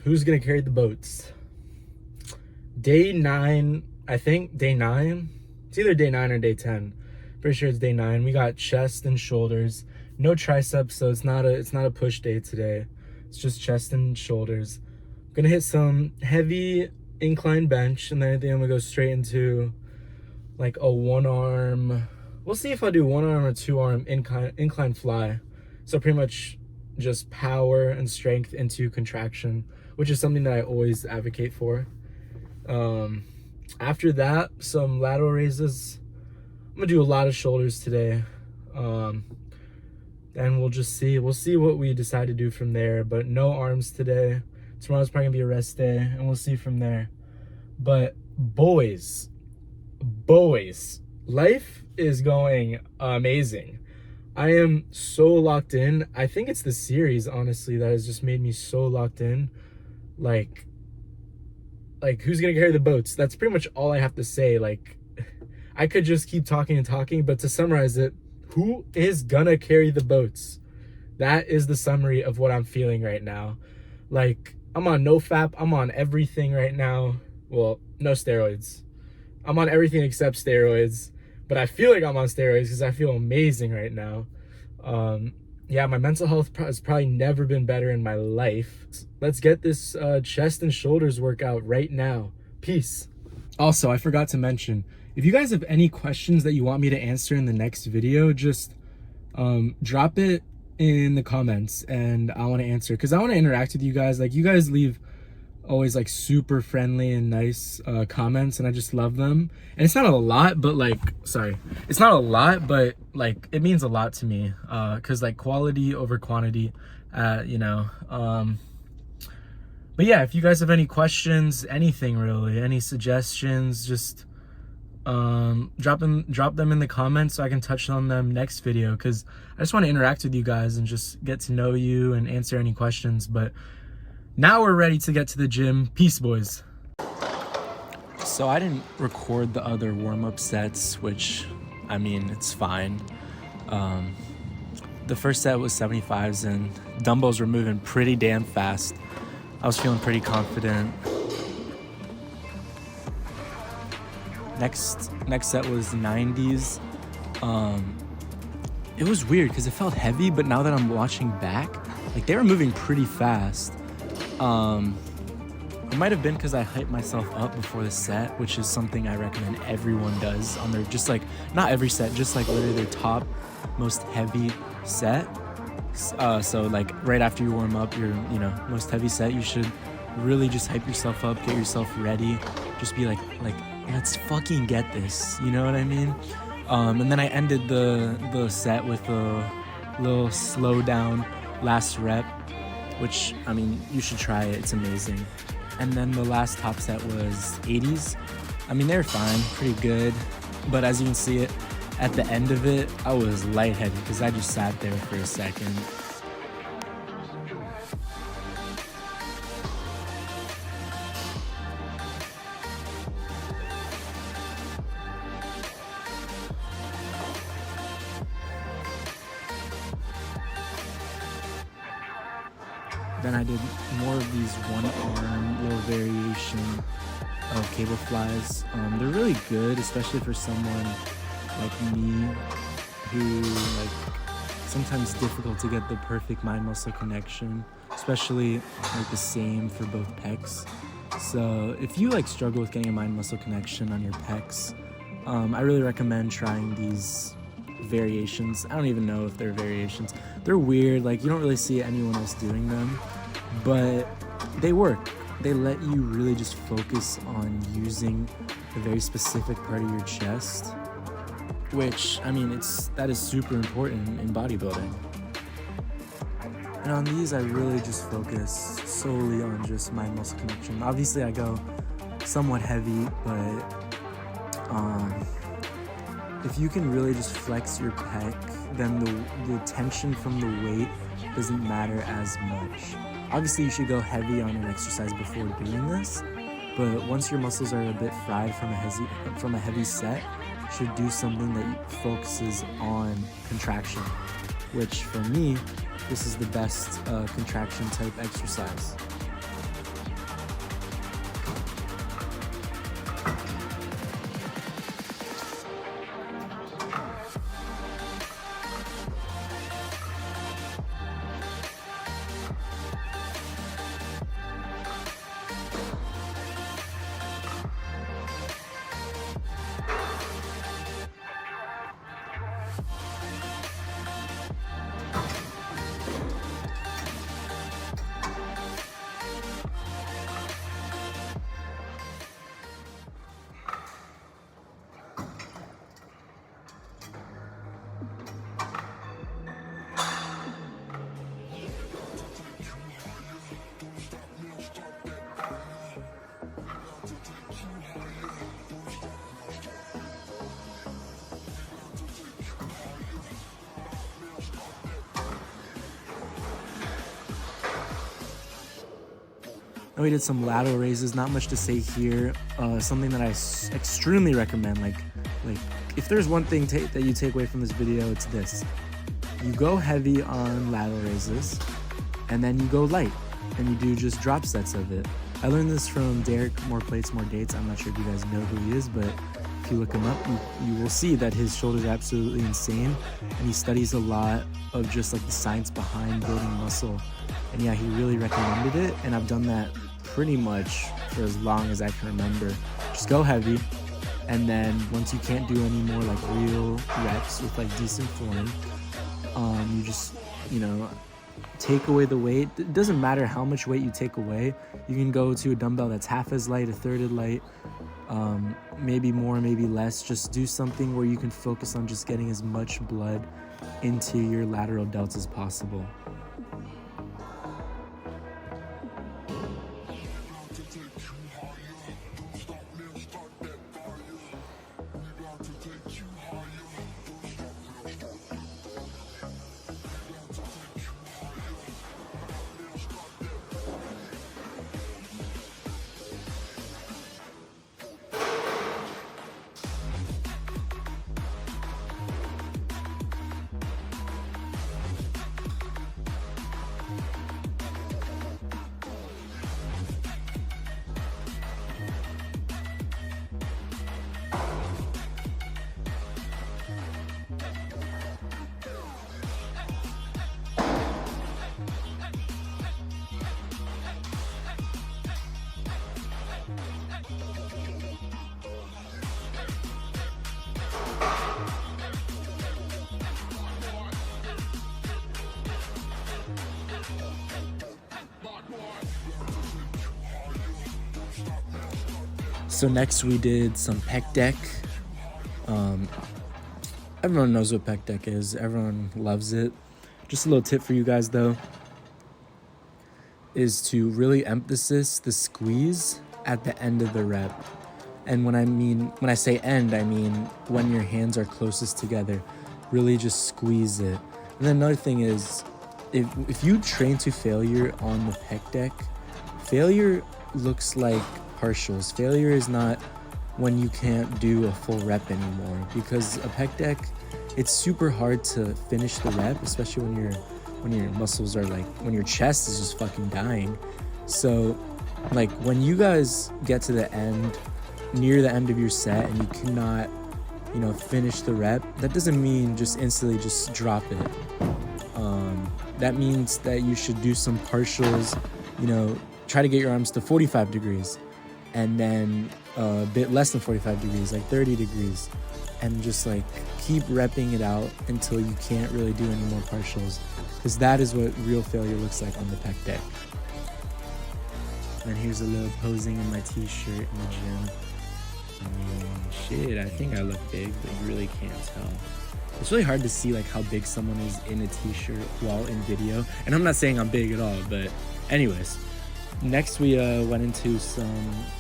Who's gonna carry the boats? Day 9, I think. Day 9? It's either day 9 or day 10. Pretty sure it's day 9. We got chest and shoulders. No triceps, so it's not a push day today. It's just chest and shoulders. I'm gonna hit some heavy incline bench, and then I think I'm gonna go straight into like a one arm. We'll see if I do one arm or two arm incline fly. So pretty much just power and strength into contraction, which is something that I always advocate for. After that, some lateral raises. I'm gonna do a lot of shoulders today. And we'll just see. We'll see what we decide to do from there. But no arms today. Tomorrow's probably gonna be a rest day, and we'll see from there. But boys, life is going amazing. I am so locked in. I think it's the series, honestly, that has just made me so locked in. Like who's gonna carry the boats? That's pretty much all I have to say. Like, I could just keep talking and talking, but to summarize it, who is gonna carry the boats? That is the summary of what I'm feeling right now. Like, I'm on no-fap. I'm on everything right now. Well, no steroids. I'm on everything except steroids, but I feel like I'm on steroids because I feel amazing right now. Yeah, my mental health has probably never been better in my life. Let's get this chest and shoulders workout right now. Peace. Also, I forgot to mention, if you guys have any questions that you want me to answer in the next video, just drop it in the comments and I want to answer, because I want to interact with you guys. Like, you guys leave always like super friendly and nice comments, and I just love them. And it's not a lot, but like, it's not a lot, but like, it means a lot to me, because like, quality over quantity, you know. But yeah, if you guys have any questions, anything really, any suggestions, just drop them in the comments so I can touch on them next video, because I just want to interact with you guys and just get to know you and answer any questions. But now we're ready to get to the gym. Peace, boys. So I didn't record the other warm-up sets, which, I mean, it's fine. The first set was 75s, and dumbbells were moving pretty damn fast. I was feeling pretty confident. Next set was 90s. It was weird because it felt heavy, but now that I'm watching back, like, they were moving pretty fast. It might have been because I hyped myself up before the set, which is something I recommend everyone does on their, just like, not every set, just like literally their top most heavy set. So like right after you warm up your, you know, most heavy set, you should really just hype yourself up, get yourself ready, just be like let's fucking get this, you know what I mean? And then I ended the set with a little slow down last rep, which, I mean, you should try it, it's amazing. And then the last top set was 80s. I mean, they were fine, pretty good, but as you can see it, at the end of it, I was lightheaded because I just sat there for a second. Then I did more of these one-arm little variation of cable flies. They're really good, especially for someone like me who, like, sometimes difficult to get the perfect mind-muscle connection, especially like the same for both pecs. So if you like struggle with getting a mind-muscle connection on your pecs, I really recommend trying these variations. I don't even know if they're variations. They're weird, like, you don't really see anyone else doing them, but they work. They let you really just focus on using a very specific part of your chest, which, I mean, that is super important in bodybuilding. And on these, I really just focus solely on just mind muscle connection. Obviously, I go somewhat heavy, but if you can really just flex your pec, then the tension from the weight doesn't matter as much. Obviously, you should go heavy on an exercise before doing this, but once your muscles are a bit fried from a heavy set, you should do something that focuses on contraction, which for me, this is the best contraction type exercise. Then we did some lateral raises. Not much to say here. Something that I extremely recommend. Like if there's one thing that you take away from this video, it's this. You go heavy on lateral raises, and then you go light, and you do just drop sets of it. I learned this from Derek, More Plates, More Dates. I'm not sure if you guys know who he is, but if you look him up, you will see that his shoulders are absolutely insane, and he studies a lot of just like the science behind building muscle. And yeah, he really recommended it, and I've done that pretty much for as long as I can remember. Just go heavy, and then once you can't do any more like real reps with like decent form, you just, you know, take away the weight. It doesn't matter how much weight you take away. You can go to a dumbbell that's half as light, a third as light, maybe more, maybe less. Just do something where you can focus on just getting as much blood into your lateral delts as possible. So next we did some pec deck. Everyone knows what pec deck is. Everyone loves it. Just a little tip for you guys though, is to really emphasize the squeeze at the end of the rep. And when I say end, I mean when your hands are closest together. Really just squeeze it. And then another thing is, if you train to failure on the pec deck, failure looks like partials. Failure is not when you can't do a full rep anymore, because a pec deck, it's super hard to finish the rep, especially when your muscles are like, when your chest is just fucking dying. So like when you guys get to the end, near the end of your set, and you cannot, you know, finish the rep, that doesn't mean just instantly just drop it. That means that you should do some partials, you know, try to get your arms to 45 degrees, and then a bit less than 45 degrees, like 30 degrees, and just like keep repping it out until you can't really do any more partials, because that is what real failure looks like on the pec deck. And here's a little posing in my t-shirt in the gym. Shit, I think I look big, but you really can't tell. It's really hard to see like how big someone is in a t-shirt while in video, and I'm not saying I'm big at all, but anyways. Next we went into some,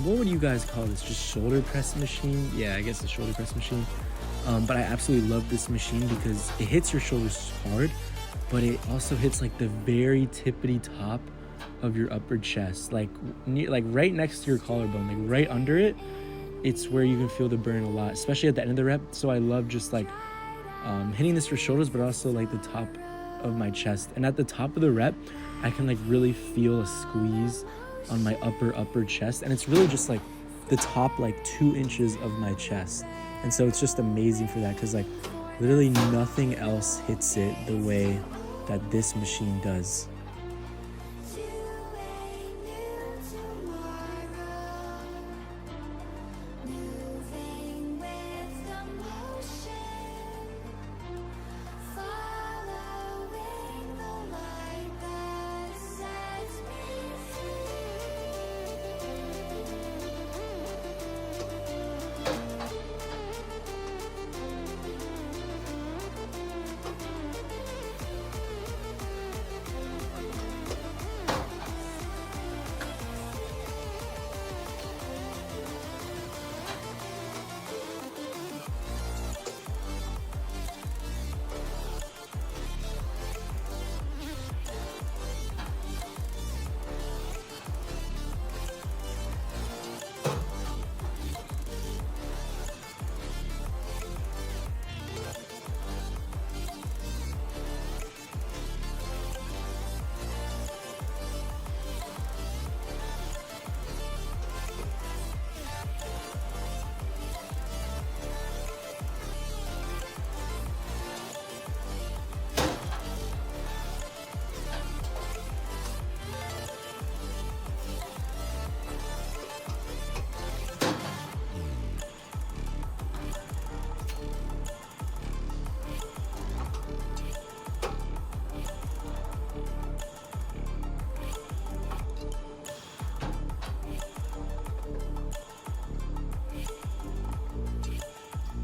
what would you guys call this, just shoulder press machine? Yeah, I guess a shoulder press machine. But I absolutely love this machine because it hits your shoulders hard, but it also hits like the very tippity top of your upper chest, like right next to your collarbone, like right under it. It's where you can feel the burn a lot, especially at the end of the rep. So I love just like hitting this for shoulders, but also like the top of my chest. And at the top of the rep, I can like really feel a squeeze on my upper chest, and it's really just like the top like 2 inches of my chest. And so it's just amazing for that, because like literally nothing else hits it the way that this machine does.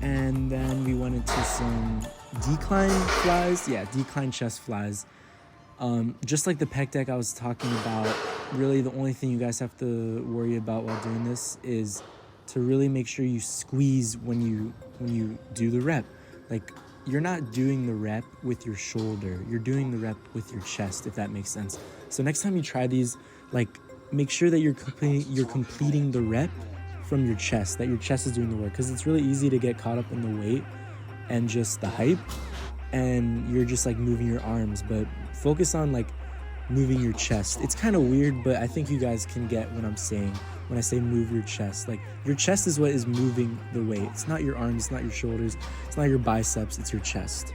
And then we went into some decline flies. Yeah, decline chest flies. Just like the pec deck I was talking about, really the only thing you guys have to worry about while doing this is to really make sure you squeeze when you do the rep. Like, you're not doing the rep with your shoulder, you're doing the rep with your chest, if that makes sense. So next time you try these, like, make sure that you're completing the rep from your chest, that your chest is doing the work, because it's really easy to get caught up in the weight and just the hype, and you're just like moving your arms, but focus on like moving your chest. It's kind of weird, but I think you guys can get what I'm saying when I say move your chest. Like, your chest is what is moving the weight. It's not your arms, it's not your shoulders, it's not your biceps, it's your chest.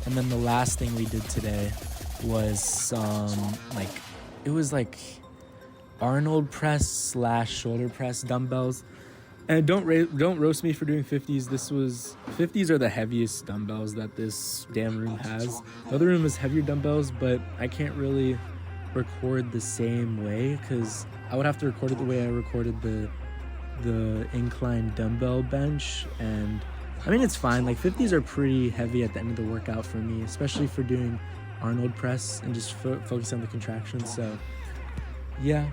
And then the last thing we did today was some, like, it was like Arnold press / shoulder press dumbbells. And don't roast me for doing 50s. 50s are the heaviest dumbbells that this damn room has. The other room has heavier dumbbells, but I can't really record the same way because I would have to record it the way I recorded the incline dumbbell bench. And I mean, it's fine. Like, 50s are pretty heavy at the end of the workout for me, especially for doing Arnold press and just focus on the contractions. So yeah.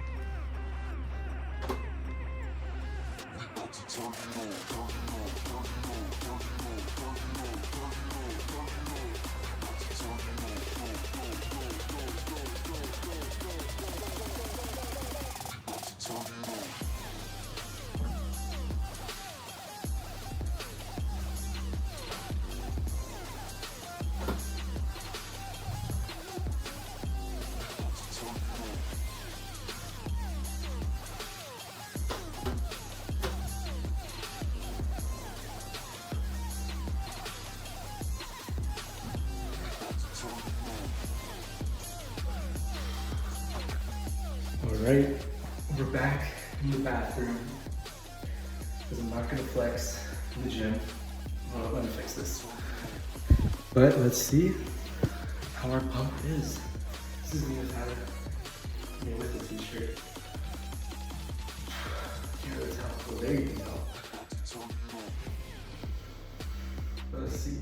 Alright, we're back in the bathroom because I'm not gonna flex in the gym. Well, let me fix this. But let's see how our pump is. This is me without it. Me with the t-shirt. Can't really tell. Well, there you go. Let's see.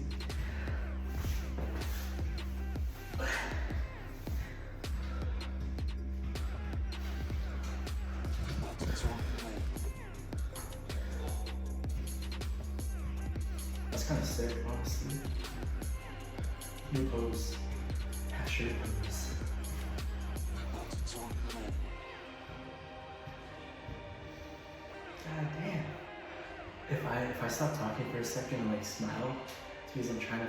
That's kind of sick, honestly. New pose. Half shirt pose. God damn. If I stop talking for a second and like smile, it's because I'm trying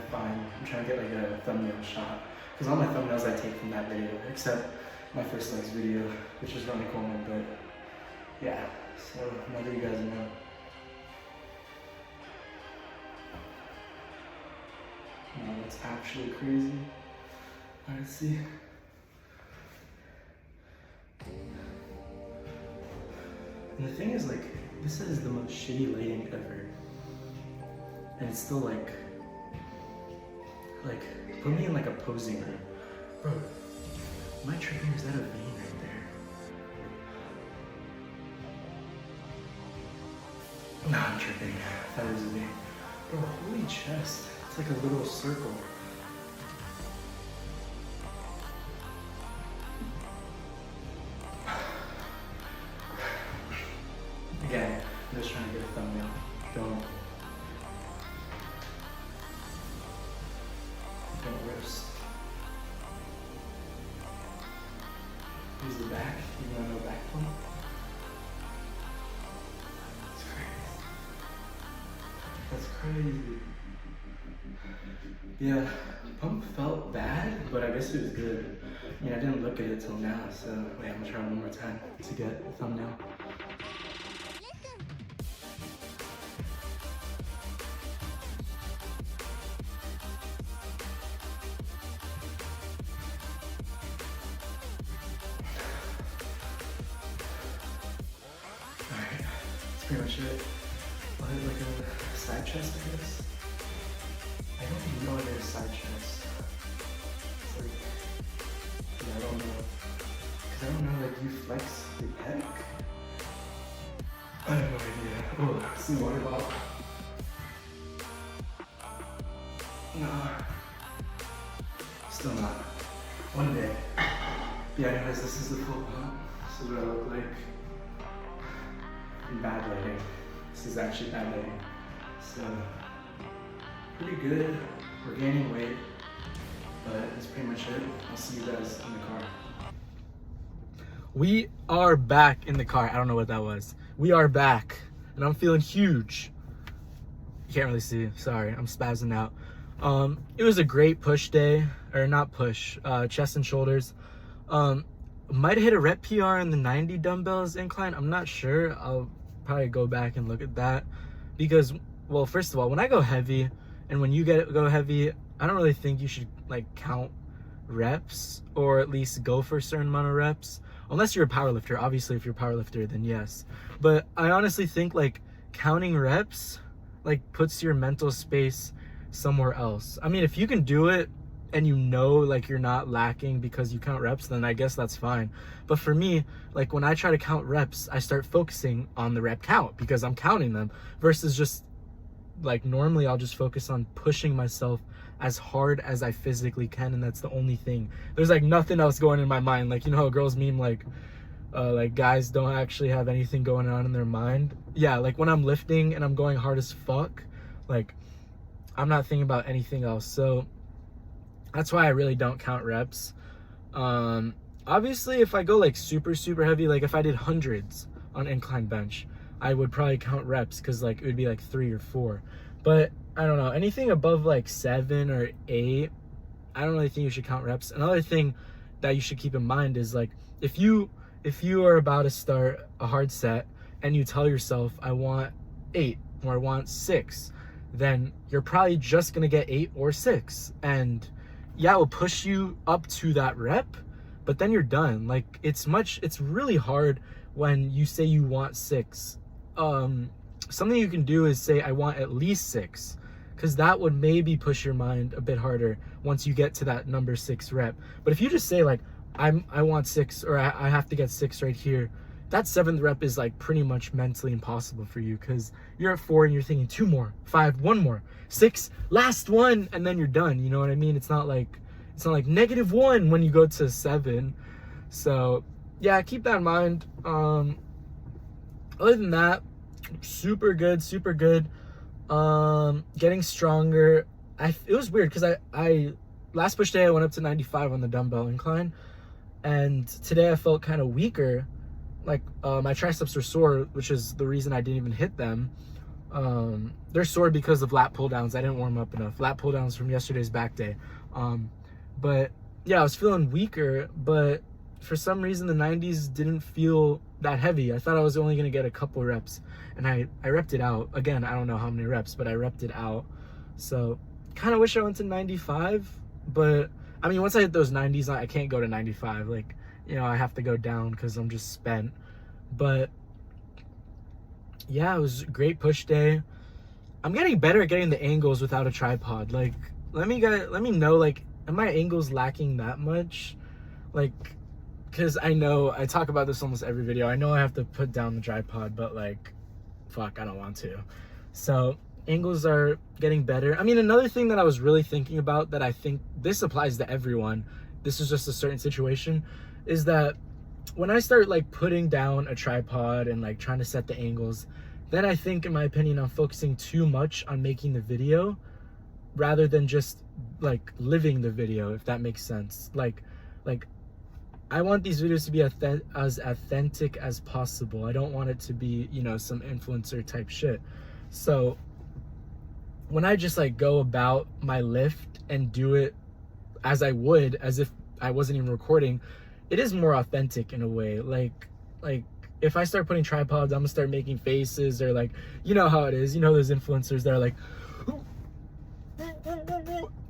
to get like a thumbnail shot. Because all my thumbnails I take from that video, except my first legs video, which is Ronnie Coleman, but yeah. So now that you guys know. No, that's actually crazy. Let's see. And the thing is, like, this is the most shitty lighting ever. And it's still like, put me in like a posing room. Bro, am I tripping or is that a vein right there? No, I'm tripping. That is a vein. Bro, holy chest. It's like a little circle. Again, I'm just trying to get a thumbnail. Don't. That's crazy. Yeah, pump felt bad, but I guess it was good. I mean, I didn't look at it till now, so wait, I'm gonna try one more time to get the thumbnail. Alright, that's pretty much it. I'll hit like a side chest, I guess. I don't even know if there's side chest. It's like, yeah, I don't know. Cause I don't know, like, you flex the pec? I have no idea. Oh, some water bottle. No. Still not. One day. Yeah, anyways, this is the full pump. This is what I look like. In bad lighting. This is actually bad lighting. So, pretty good. We're gaining weight. But that's pretty much it. I'll see you guys in the car. We are back in the car. I don't know what that was. We are back. And I'm feeling huge. You can't really see. Sorry, I'm spazzing out. It was a great push day. Or not push. Chest and shoulders. Might have hit a rep PR in the 90 dumbbells incline. I'm not sure. I'll probably go back and look at that. Because, well, first of all, when I go heavy, and when you go heavy, I don't really think you should, like, count reps. Or at least go for a certain amount of reps. Unless you're a powerlifter. Obviously, if you're a powerlifter, then yes. But I honestly think, like, counting reps, like, puts your mental space somewhere else. I mean, if you can do it and you know, like, you're not lacking because you count reps, then I guess that's fine. But for me, like, when I try to count reps, I start focusing on the rep count because I'm counting them versus just, like, normally I'll just focus on pushing myself as hard as I physically can, and that's the only thing. There's, like, nothing else going in my mind. Like, you know how girls meme, like guys don't actually have anything going on in their mind? Yeah, like, when I'm lifting and I'm going hard as fuck, like, I'm not thinking about anything else. So that's why I really don't count reps. Obviously, if I go, like, super heavy, like if I did hundreds on incline bench, I would probably count reps because, like, it would be like 3 or 4. But I don't know, anything above like 7 or 8, I don't really think you should count reps. Another thing that you should keep in mind is, like, if you are about to start a hard set and you tell yourself I want 8 or I want 6, then you're probably just gonna get 8 or 6, and yeah, it will push you up to that rep, but then you're done. Like, it's really hard when you say you want 6. Something you can do is say I want at least 6, because that would maybe push your mind a bit harder once you get to that number 6 rep. But if you just say, like, I want 6, or I have to get 6 right here, that 7th rep is, like, pretty much mentally impossible for you because you're at 4 and you're thinking 2 more, 5, 1 more, 6, last one, and then you're done. You know what I mean? It's not like -1 when you go to 7. So yeah, keep that in mind. Other than that, super good. Getting stronger. It was weird because I last push day I went up to 95 on the dumbbell incline, and today I felt kind of weaker. Like, my triceps are sore, which is the reason I didn't even hit them. They're sore because of lat pull downs. I didn't warm up enough. Lat pull downs from yesterday's back day. But yeah, I was feeling weaker, but for some reason the 90s didn't feel that heavy. I thought I was only gonna get a couple reps, and I repped it out. Again, I don't know how many reps, but I repped it out. So kind of wish I went to 95, but I mean, once I hit those 90s, I can't go to 95. Like, you know, I have to go down because I'm just spent. But yeah, it was a great push day. I'm getting better at getting the angles without a tripod. Like, let me know, like, am my angles lacking that much? Like, because I know I talk about this almost every video. I know I have to put down the tripod, but, like, fuck, I don't want to. So angles are getting better. I mean, another thing that I was really thinking about that I think this applies to everyone, this is just a certain situation, is that when I start, like, putting down a tripod and, like, trying to set the angles, then I think, in my opinion, I'm focusing too much on making the video rather than just, like, living the video, if that makes sense. Like I want these videos to be as authentic as possible. I don't want it to be, you know, some influencer type shit. So when I just like go about my lift and do it as I would, as if I wasn't even recording, it is more authentic in a way. Like if I start putting tripods, I'm gonna start making faces, or like, you know how it is, you know, those influencers that are like,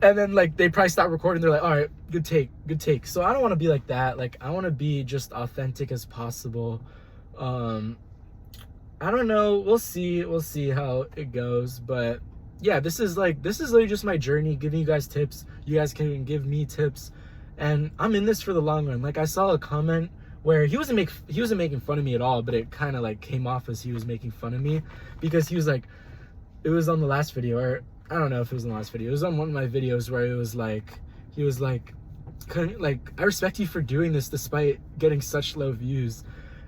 and then like they probably stop recording, they're like, all right, good take. So I don't want to be like that. Like I want to be just authentic as possible. I don't know, we'll see how it goes, but yeah, this is literally just my journey, giving you guys tips. You guys can give me tips, and I'm in this for the long run. Like I saw a comment where he wasn't making fun of me at all, but it kind of like came off as he was making fun of me, because he was like, it was on the last video, or I don't know if it was in the last video, it was on one of my videos where it was like, he was like, I respect you for doing this despite getting such low views.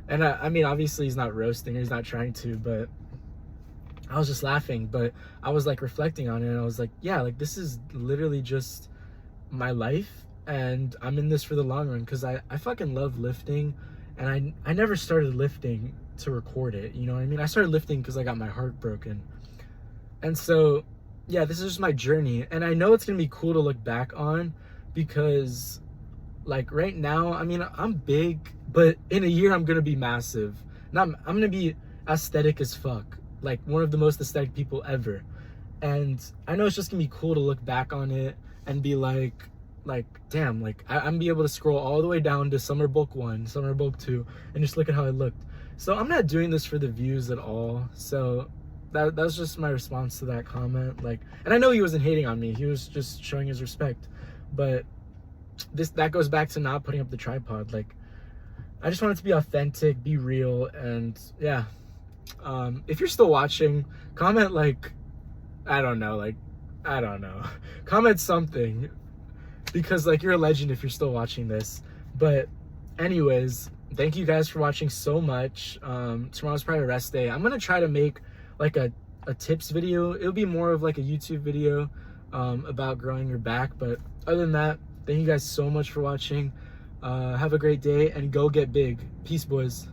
And I mean, obviously he's not roasting, he's not trying to, but I was just laughing. But I was like reflecting on it, and I was like, yeah, like this is literally just my life, and I'm in this for the long run, because I fucking love lifting, and I never started lifting to record it, you know what I mean? I started lifting because I got my heart broken. And so yeah, this is just my journey, and I know it's gonna be cool to look back on, because like right now, I mean, I'm big, but in a year I'm gonna be massive. And I'm gonna be aesthetic as fuck, like one of the most aesthetic people ever. And I know it's just gonna be cool to look back on it and be like damn, like I'm gonna be able to scroll all the way down to Summer Bulk 1, Summer Bulk 2, and just look at how I looked. So I'm not doing this for the views at all. So that's just my response to that comment. Like, and I know he wasn't hating on me, he was just showing his respect. But that goes back to not putting up the tripod. Like, I just want it to be authentic, be real, and yeah. If you're still watching, comment like, I don't know, comment something, because like you're a legend if you're still watching this. But anyways, thank you guys for watching so much. Tomorrow's probably rest day. I'm gonna try to make like a tips video. It'll be more of like a YouTube video about growing your back. But other than that, thank you guys so much for watching. Have a great day, and go get big. Peace, boys.